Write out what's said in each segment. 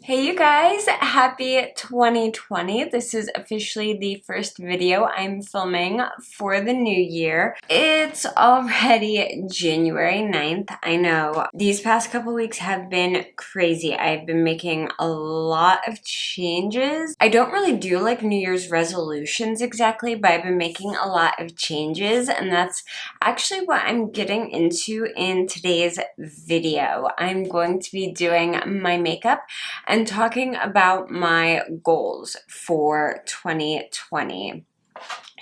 Hey you guys, happy 2020. This is officially the first video I'm filming for the new year. It's already January 9th. I know these past couple weeks have been crazy. I've been making a lot of changes. I don't really do like New Year's resolutions exactly, but I've been making a lot of changes, and that's actually what I'm getting into in today's video. I'm going to be doing my makeup and talking about my goals for 2020.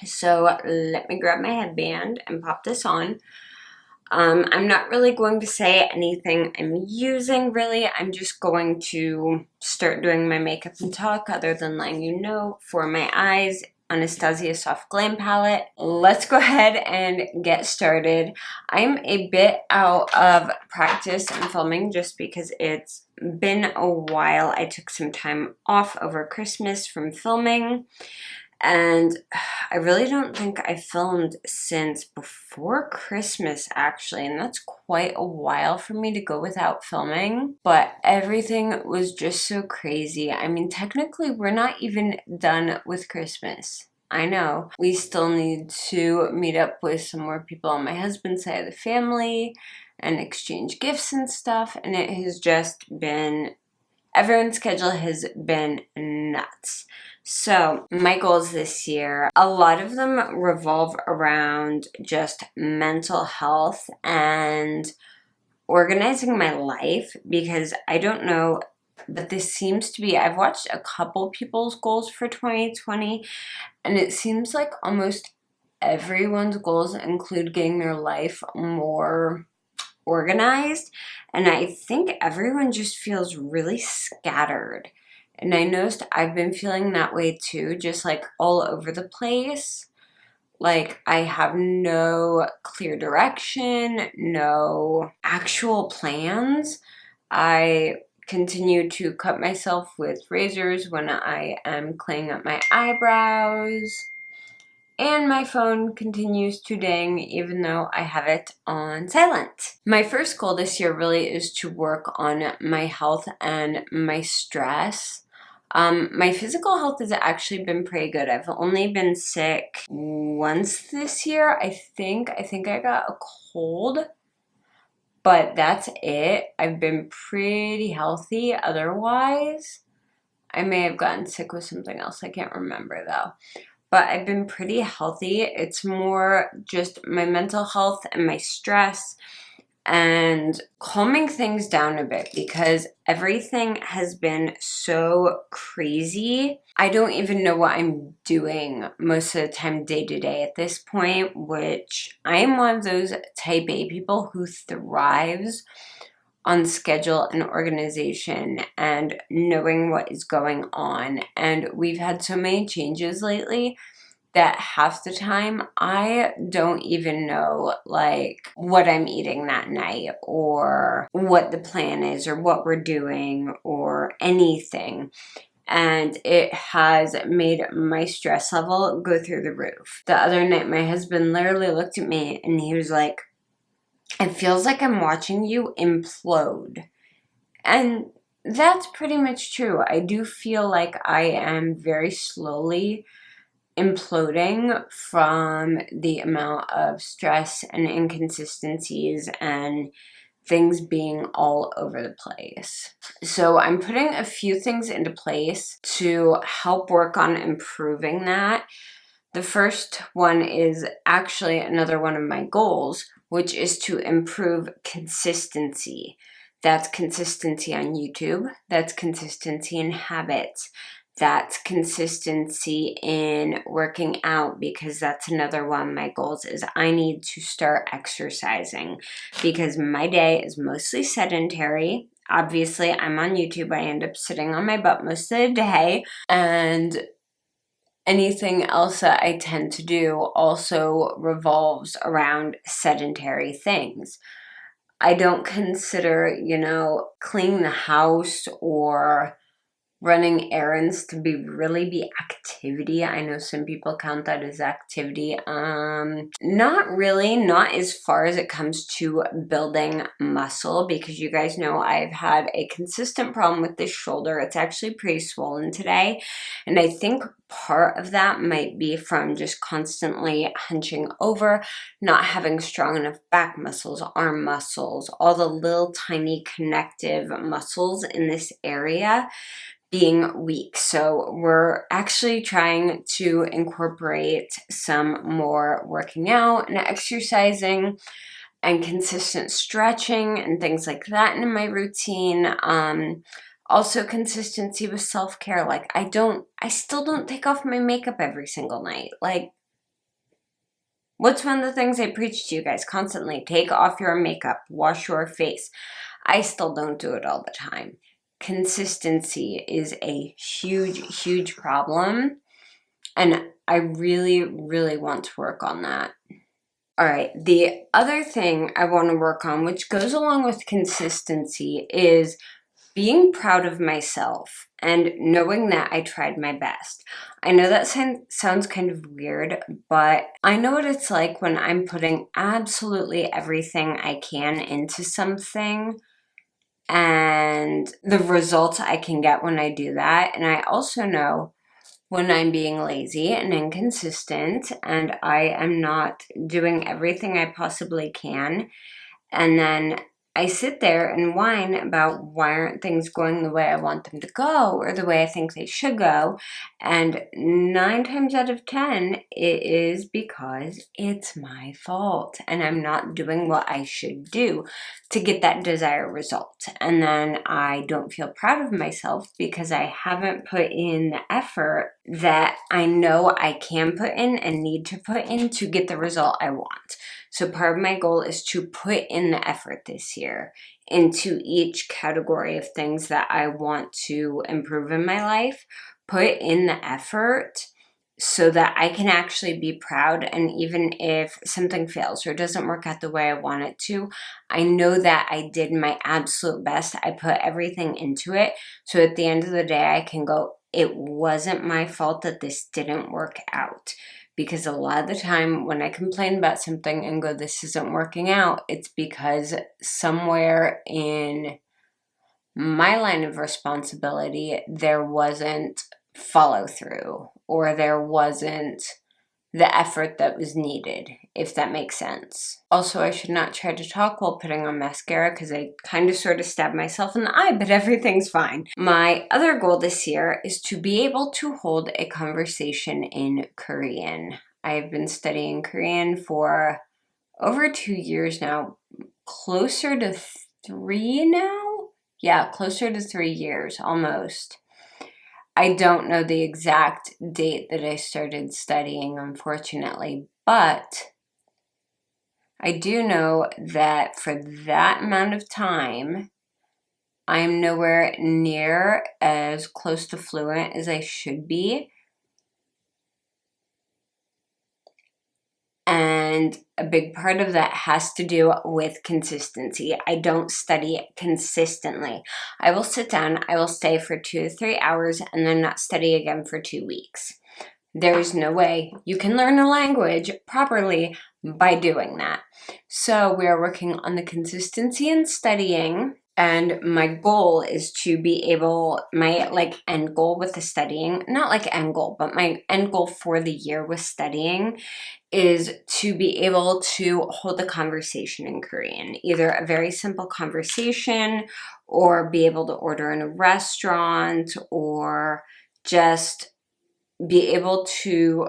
So let me grab my headband and pop this on. I'm not really going to say anything I'm using, really. I'm just going to start doing my makeup and talk, other than letting you know, for my eyes, Anastasia Soft Glam Palette. Let's go ahead and get started. I'm a bit out of practice in filming just because it's been a while. I took some time off over Christmas from filming, and I really don't think I filmed since before Christmas, actually, and that's quite a while for me to go without filming. But everything was just so crazy. I mean, technically, we're not even done with Christmas. I know. We still need to meet up with some more people on my husband's side of the family and exchange gifts and stuff, and it has just been... everyone's schedule has been nuts. So my goals this year, a lot of them revolve around just mental health and organizing my life, because I don't know, but this seems to be, I've watched a couple people's goals for 2020, and it seems like almost everyone's goals include getting their life more organized, and I think everyone just feels really scattered. And I noticed I've been feeling that way too, just like all over the place. Like I have no clear direction, no actual plans. I continue to cut myself with razors when I am cleaning up my eyebrows. And my phone continues to ding even though I have it on silent. My first goal this year really is to work on my health and my stress. My physical health has actually been pretty good. I've only been sick once this year, I think. I think I got a cold, but that's it. I've been pretty healthy otherwise. I may have gotten sick with something else. I can't remember though. But I've been pretty healthy. It's more just my mental health and my stress and calming things down a bit, because everything has been so crazy. I don't even know what I'm doing most of the time day to day at this point, which I am one of those type A people who thrives on schedule and organization and knowing what is going on. And we've had so many changes lately that half the time I don't even know like what I'm eating that night or what the plan is or what we're doing or anything. And it has made my stress level go through the roof. The other night my husband literally looked at me and he was like, "It feels like I'm watching you implode." And that's pretty much true. I do feel like I am very slowly imploding from the amount of stress and inconsistencies and things being all over the place. So I'm putting a few things into place to help work on improving that. The first one is actually another one of my goals, which is to improve consistency. That's consistency on YouTube. That's consistency in habits. That's consistency in working out, because that's another one of my goals is I need to start exercising, because my day is mostly sedentary. Obviously, I'm on YouTube. I end up sitting on my butt most of the day, and anything else that I tend to do also revolves around sedentary things. I don't consider, cleaning the house or running errands to be activity. I know some people count that as activity. Not really, not as far as it comes to building muscle, because you guys know I've had a consistent problem with this shoulder. It's actually pretty swollen today, and I think part of that might be from just constantly hunching over, not having strong enough back muscles, arm muscles, all the little tiny connective muscles in this area being weak. So we're actually trying to incorporate some more working out and exercising and consistent stretching and things like that in my routine. Also consistency with self-care. Like I still don't take off my makeup every single night. Like, what's one of the things I preach to you guys constantly? Take off your makeup, wash your face. I still don't do it all the time. Consistency is a huge, huge problem, and I really, really want to work on that. All right, the other thing I want to work on, which goes along with consistency, is being proud of myself and knowing that I tried my best. I know that sounds kind of weird, but I know what it's like when I'm putting absolutely everything I can into something, and the results I can get when I do that. And I also know when I'm being lazy and inconsistent and I am not doing everything I possibly can, and then I sit there and whine about why aren't things going the way I want them to go or the way I think they should go. And 9 times out of 10, it is because it's my fault and I'm not doing what I should do to get that desired result. And then I don't feel proud of myself because I haven't put in the effort that I know I can put in and need to put in to get the result I want. So part of my goal is to put in the effort this year into each category of things that I want to improve in my life, put in the effort so that I can actually be proud. And even if something fails or doesn't work out the way I want it to, I know that I did my absolute best. I put everything into it. So at the end of the day, I can go, it wasn't my fault that this didn't work out. Because a lot of the time when I complain about something and go, this isn't working out, it's because somewhere in my line of responsibility, there wasn't follow through or there wasn't the effort that was needed, if that makes sense. Also, I should not try to talk while putting on mascara because I kind of sort of stabbed myself in the eye, but everything's fine. My other goal this year is to be able to hold a conversation in Korean. I've been studying Korean for over 2 years now, closer to 3 now? Yeah, closer to 3 years, almost. I don't know the exact date that I started studying, unfortunately, but I do know that for that amount of time, I'm nowhere near as close to fluent as I should be. And a big part of that has to do with consistency. I don't study it consistently. I will sit down, I will stay for 2 to 3 hours, and then not study again for 2 weeks. There is no way you can learn a language properly by doing that. So we are working on the consistency in studying. And my goal is to be able, my end goal with the studying, not end goal, but my end goal for the year with studying is to be able to hold a conversation in Korean, either a very simple conversation or be able to order in a restaurant or just be able to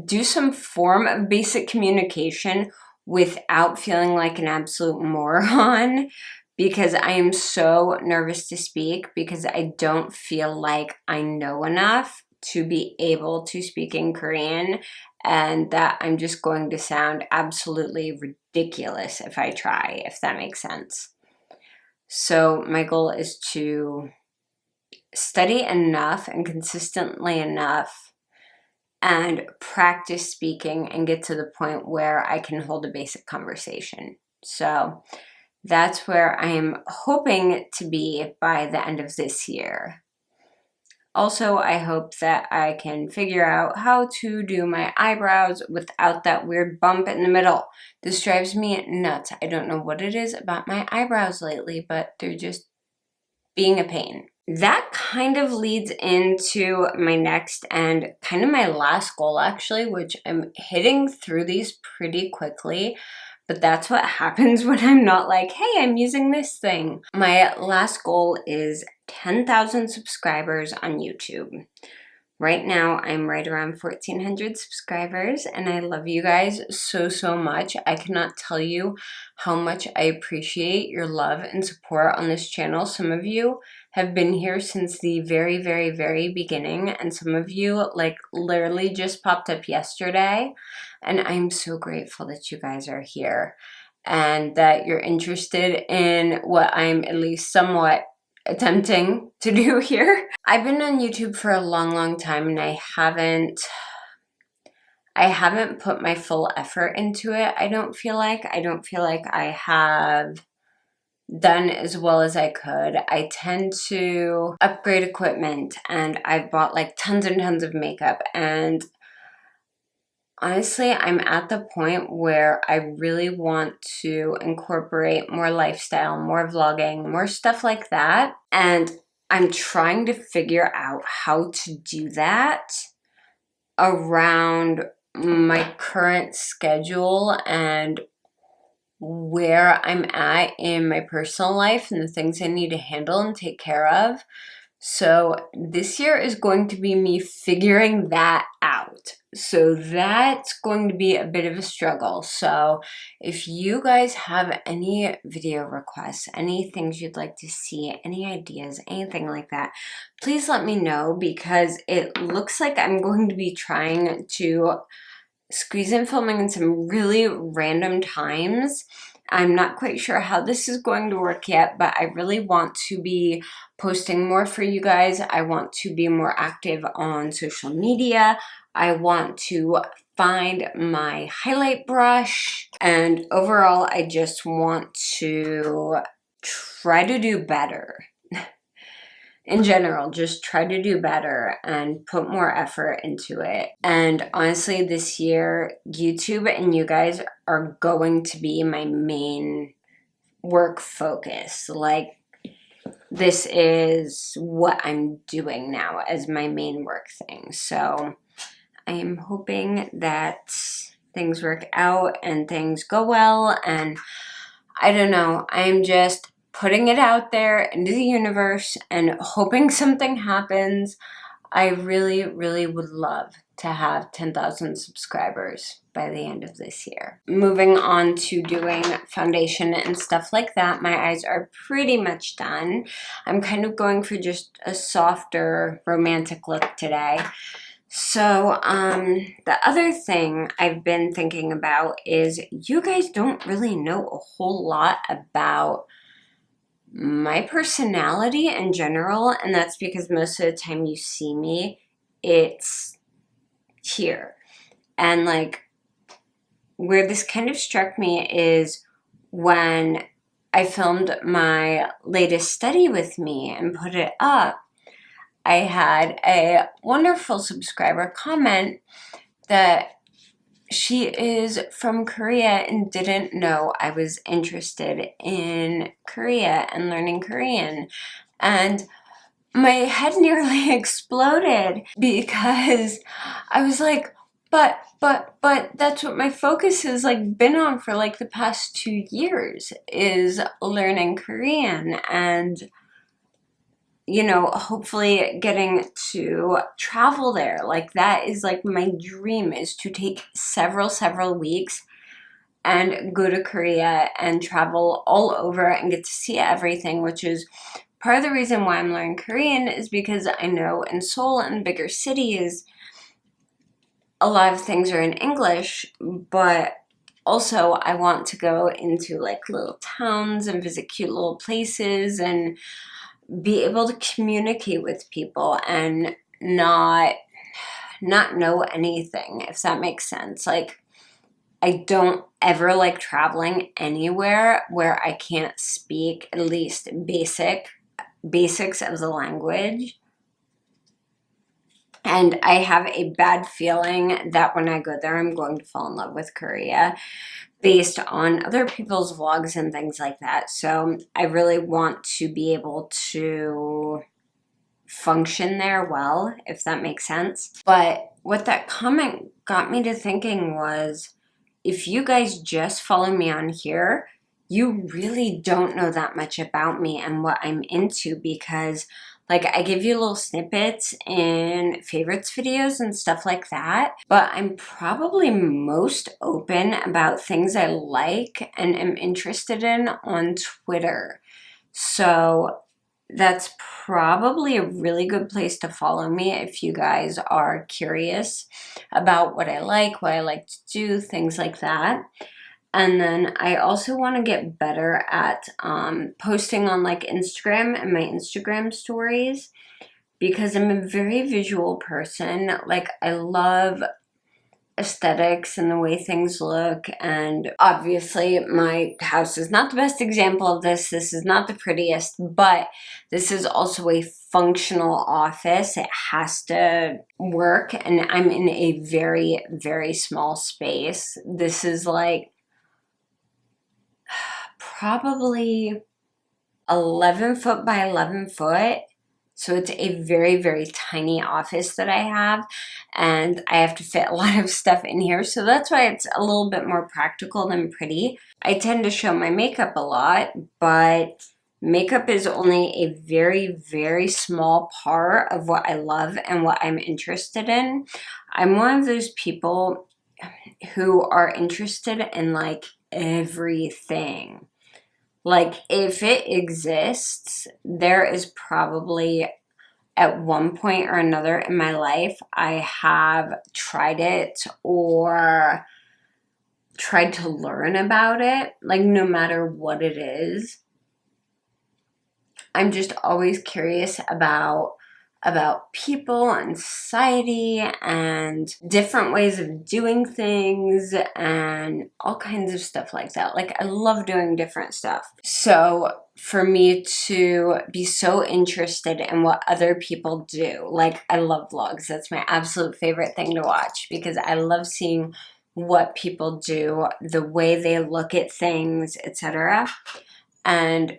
do some form of basic communication without feeling like an absolute moron, because I am so nervous to speak because I don't feel like I know enough to be able to speak in Korean, and that I'm just going to sound absolutely ridiculous if I try, if that makes sense. So my goal is to study enough and consistently enough and practice speaking and get to the point where I can hold a basic conversation. So that's where I am hoping to be by the end of this year. Also, I hope that I can figure out how to do my eyebrows without that weird bump in the middle. This drives me nuts. I don't know what it is about my eyebrows lately, but they're just being a pain. That kind of leads into my next and kind of my last goal, actually, which I'm hitting through these pretty quickly. But that's what happens when I'm not like, hey, I'm using this thing. My last goal is 10,000 subscribers on YouTube. Right now, I'm right around 1,400 subscribers, and I love you guys so, so much. I cannot tell you how much I appreciate your love and support on this channel. Some of you have been here since the very, very, very beginning, and some of you, like, literally just popped up yesterday, and I'm so grateful that you guys are here and that you're interested in what I'm at least somewhat attempting to do here. I've been on YouTube for a long, long time, and I haven't put my full effort into it. I don't feel like I have done as well as I could. I tend to upgrade equipment, and I've bought like tons and tons of makeup, and honestly, I'm at the point where I really want to incorporate more lifestyle, more vlogging, more stuff like that. And I'm trying to figure out how to do that around my current schedule and where I'm at in my personal life and the things I need to handle and take care of. So this year is going to be me figuring that out. So that's going to be a bit of a struggle. So if you guys have any video requests, any things you'd like to see, any ideas, anything like that, please let me know, because it looks like I'm going to be trying to squeeze in filming in some really random times. I'm not quite sure how this is going to work yet, but I really want to be posting more for you guys. I want to be more active on social media. I want to find my highlight brush. And overall, I just want to try to do better. In general, just try to do better and put more effort into it. And honestly, this year, YouTube and you guys are going to be my main work focus. Like, this is what I'm doing now as my main work thing. So I am hoping that things work out and things go well. And I don't know, I'm just putting it out there into the universe and hoping something happens. I really, really would love to have 10,000 subscribers by the end of this year. Moving on to doing foundation and stuff like that, my eyes are pretty much done. I'm kind of going for just a softer, romantic look today. So, the other thing I've been thinking about is you guys don't really know a whole lot about my personality in general, and that's because most of the time you see me, it's here. And like, where this kind of struck me is when I filmed my latest study with me and put it up, I had a wonderful subscriber comment that she is from Korea and didn't know I was interested in Korea and learning Korean. And my head nearly exploded because I was like, but that's what my focus has like been on for like the past 2 years, is learning Korean and, you know, hopefully getting to travel there. Like, that is like my dream, is to take several weeks and go to Korea and travel all over and get to see everything, which is part of the reason why I'm learning Korean, is because I know in Seoul and bigger cities, a lot of things are in English, but also I want to go into like little towns and visit cute little places and be able to communicate with people and not know anything, if that makes sense. Like, I don't ever like traveling anywhere where I can't speak at least basics of the language. And I have a bad feeling that when I go there, I'm going to fall in love with Korea based on other people's vlogs and things like that. So I really want to be able to function there well, if that makes sense. But what that comment got me to thinking was, if you guys just follow me on here, you really don't know that much about me and what I'm into, because like I give you little snippets in favorites videos and stuff like that, but I'm probably most open about things I like and am interested in on Twitter. So that's probably a really good place to follow me if you guys are curious about what I like to do, things like that. And then I also want to get better at posting on like Instagram and my Instagram stories, because I'm a very visual person. Like I love aesthetics and the way things look, and obviously my house is not the best example of this. This is not the prettiest, but this is also a functional office. It has to work, and I'm in a very, very small space. This is like probably 11 foot by 11 foot. So it's a very, very tiny office that I have, and I have to fit a lot of stuff in here. So that's why it's a little bit more practical than pretty. I tend to show my makeup a lot, but makeup is only a very, very small part of what I love and what I'm interested in. I'm one of those people who are interested in like everything. Like, if it exists, there is probably at one point or another in my life, I have tried it or tried to learn about it, like no matter what it is. I'm just always curious about people and society and different ways of doing things and all kinds of stuff like that. Like, I love doing different stuff. So for me to be so interested in what other people do, like I love vlogs. That's my absolute favorite thing to watch, because I love seeing what people do, the way they look at things, etc. And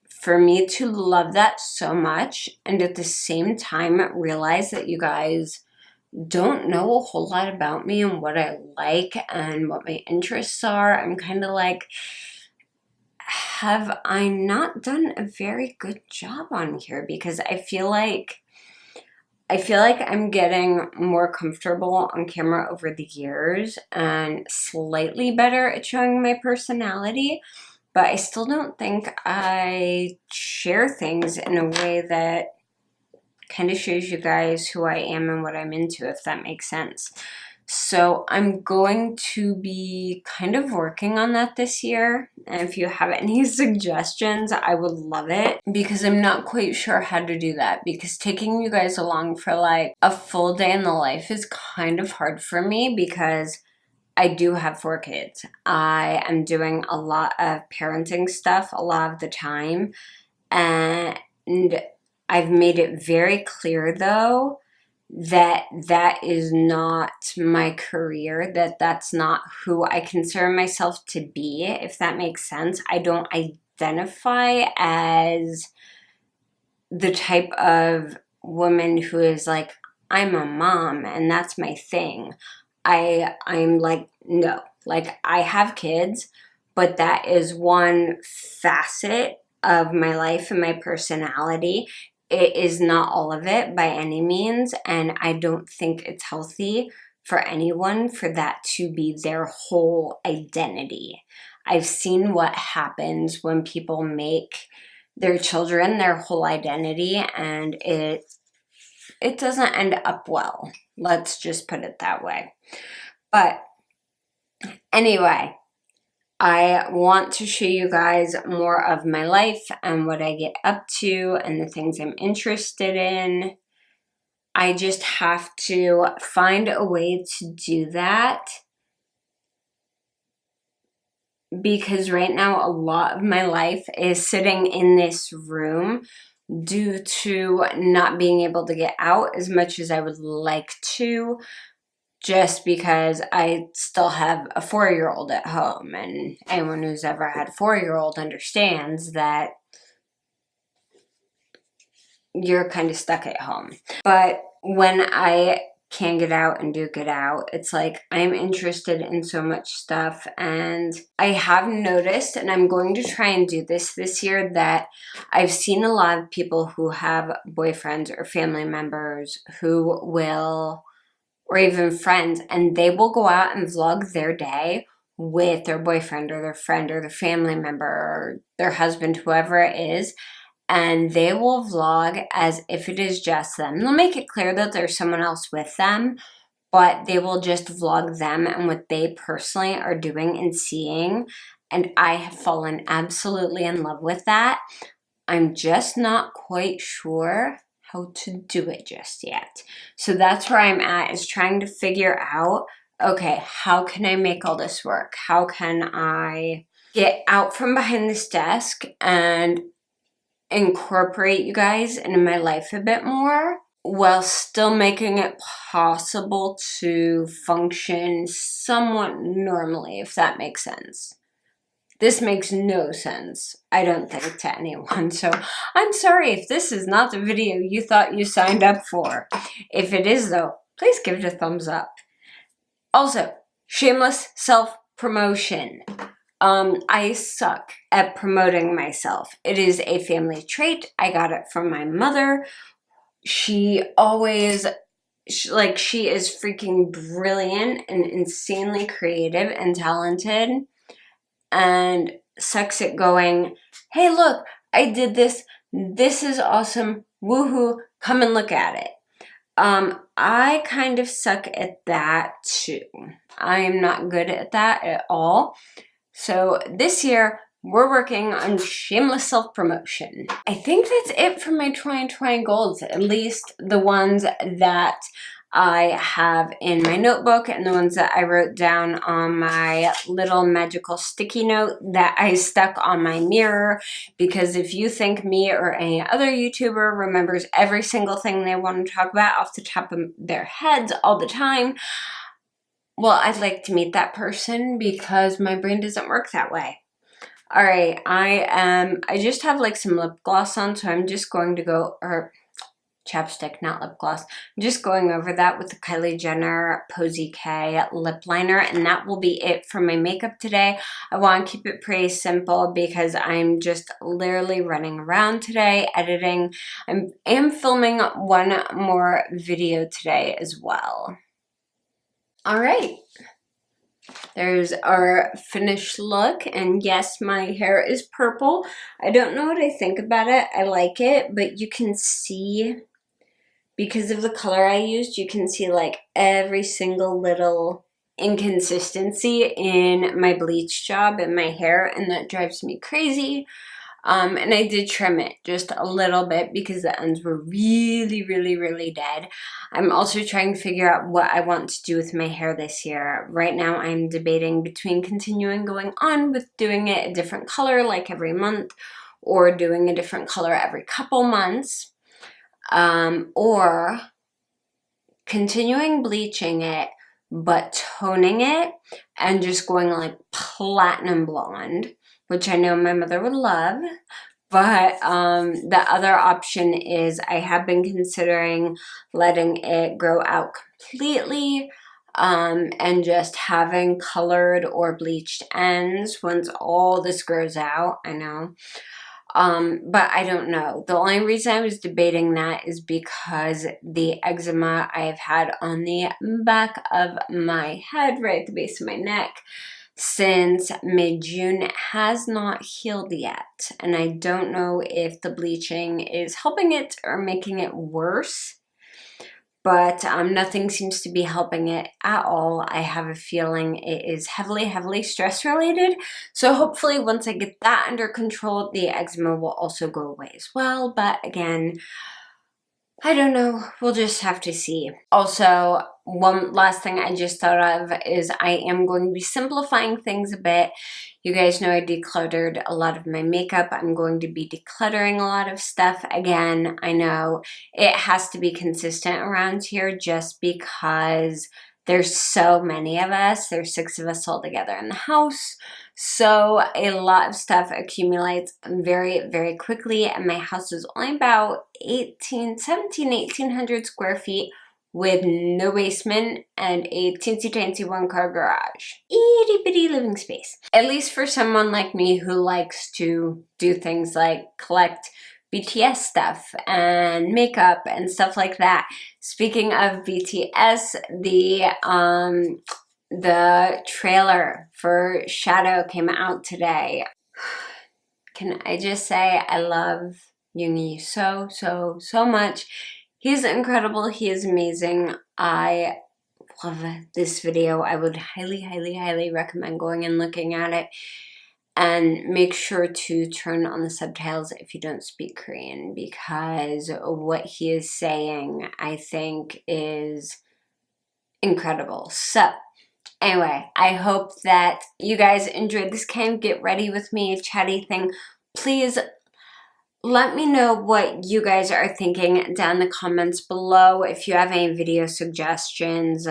for me to love that so much and at the same time realize that you guys don't know a whole lot about me and what I like and what my interests are, I'm kind of like, have I not done a very good job on here? Because I feel like I'm getting more comfortable on camera over the years and slightly better at showing my personality. But I still don't think I share things in a way that kind of shows you guys who I am and what I'm into, if that makes sense. So I'm going to be kind of working on that this year. And if you have any suggestions, I would love it, because I'm not quite sure how to do that, because taking you guys along for like a full day in the life is kind of hard for me, because I do have 4 kids. I am doing a lot of parenting stuff a lot of the time. And I've made it very clear, though, that that is not my career, that that's not who I consider myself to be, if that makes sense. I don't identify as the type of woman who is like, I'm a mom and that's my thing. I'm like, no, like I have kids, but that is one facet of my life and my personality. It is not all of it by any means, and I don't think it's healthy for anyone for that to be their whole identity. I've seen what happens when people make their children their whole identity, and it doesn't end up well. Let's just put it that way. But anyway, I want to show you guys more of my life and what I get up to and the things I'm interested in. I just have to find a way to do that, because right now a lot of my life is sitting in this room due to not being able to get out as much as I would like to, just because I still have a 4-year-old at home, and anyone who's ever had a 4-year-old understands that you're kind of stuck at home. But when I can get out and do get out, it's like I'm interested in so much stuff, and I have noticed, and I'm going to try and do this year, that I've seen a lot of people who have boyfriends or family members who will, or even friends, and they will go out and vlog their day with their boyfriend or their friend or their family member or their husband, whoever it is, and they will vlog as if it is just them. They'll make it clear that there's someone else with them, but they will just vlog them and what they personally are doing and seeing, and I have fallen absolutely in love with that. I'm just not quite sure how to do it just yet. So that's where I'm at, is trying to figure out, okay, how can I make all this work? How can I get out from behind this desk and incorporate you guys into my life a bit more while still making it possible to function somewhat normally, if that makes sense. This makes no sense, I don't think, to anyone, so I'm sorry if this is not the video you thought you signed up for. If it is, though, please give it a thumbs up. Also, shameless self-promotion. I suck at promoting myself. It is a family trait. I got it from my mother. She is freaking brilliant and insanely creative and talented, and sucks at going, hey, look, I did this. This is awesome. Woohoo, come and look at it. I kind of suck at that too. I am not good at that at all. So this year, we're working on shameless self-promotion. I think that's it for my 2020 goals, at least the ones that I have in my notebook and the ones that I wrote down on my little magical sticky note that I stuck on my mirror, because if you think me or any other YouTuber remembers every single thing they want to talk about off the top of their heads all the time, well, I'd like to meet that person, because my brain doesn't work that way. All right, I just have like some lip gloss on, so I'm just going to go, or chapstick, not lip gloss. I'm just going over that with the Kylie Jenner Posy K lip liner, and that will be it for my makeup today. I want to keep it pretty simple because I'm just literally running around today editing. I am filming one more video today as well. All right, there's our finished look, and yes, my hair is purple. I don't know what I think about it. I like it, but you can see, because of the color I used, you can see like every single little inconsistency in my bleach job in my hair, and that drives me crazy. And I did trim it just a little bit because the ends were really dead. I'm also trying to figure out what I want to do with my hair this year. Right now I'm debating between continuing going on with doing it a different color like every month, or doing a different color every couple months, or continuing bleaching it but toning it and just going like platinum blonde, which I know my mother would love. But the other option is I have been considering letting it grow out completely, and just having colored or bleached ends once all this grows out. I know. But I don't know. The only reason I was debating that is because the eczema I've had on the back of my head, right at the base of my neck, since mid-June has not healed yet. And I don't know if the bleaching is helping it or making it worse. But nothing seems to be helping it at all. I have a feeling it is heavily stress related. So hopefully once I get that under control, the eczema will also go away as well. But again, I don't know. We'll just have to see. Also, one last thing I just thought of is I am going to be simplifying things a bit. You guys know I decluttered a lot of my makeup. I'm going to be decluttering a lot of stuff again. I know it has to be consistent around here just because there's so many of us. There's 6 of us all together in the house. So a lot of stuff accumulates very, very quickly. And my house is only about 1800 square feet with no basement and a teensy-tiny one-car garage. Itty-bitty living space. At least for someone like me who likes to do things like collect BTS stuff and makeup and stuff like that. Speaking of BTS, the trailer for Shadow came out today. Can I just say I love Yoongi so much. He's incredible. He is amazing. I love this video. I would highly recommend going and looking at it. And make sure to turn on the subtitles if you don't speak Korean, because what he is saying, I think, is incredible. So, anyway, I hope that you guys enjoyed this kind of get ready with me chatty thing. Please let me know what you guys are thinking down in the comments below. If you have any video suggestions,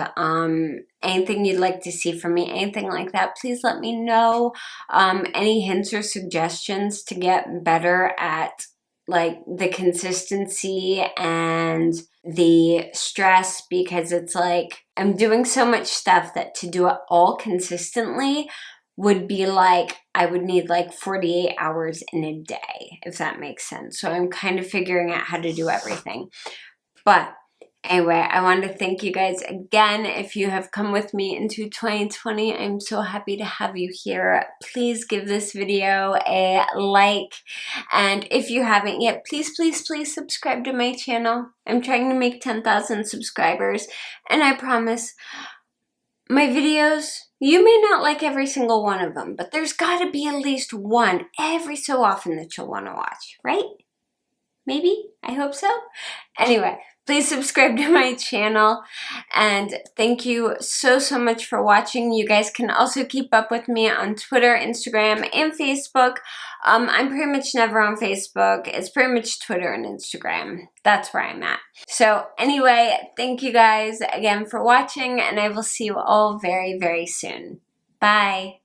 anything you'd like to see from me, anything like that, please let me know. Any hints or suggestions to get better at like the consistency and the stress, because it's like I'm doing so much stuff that to do it all consistently would be like, I would need like 48 hours in a day, if that makes sense. So I'm kind of figuring out how to do everything. But anyway, I want to thank you guys again. If you have come with me into 2020, I'm so happy to have you here. Please give this video a like. And if you haven't yet, please subscribe to my channel. I'm trying to make 10,000 subscribers. And I promise, my videos, you may not like every single one of them, but there's got to be at least one every so often that you'll want to watch, right? Maybe? I hope so. Anyway, please subscribe to my channel, and thank you so much for watching. You guys can also keep up with me on Twitter, Instagram, and Facebook. I'm pretty much never on Facebook. It's pretty much Twitter and Instagram. That's where I'm at. So anyway, thank you guys again for watching, and I will see you all very soon. Bye.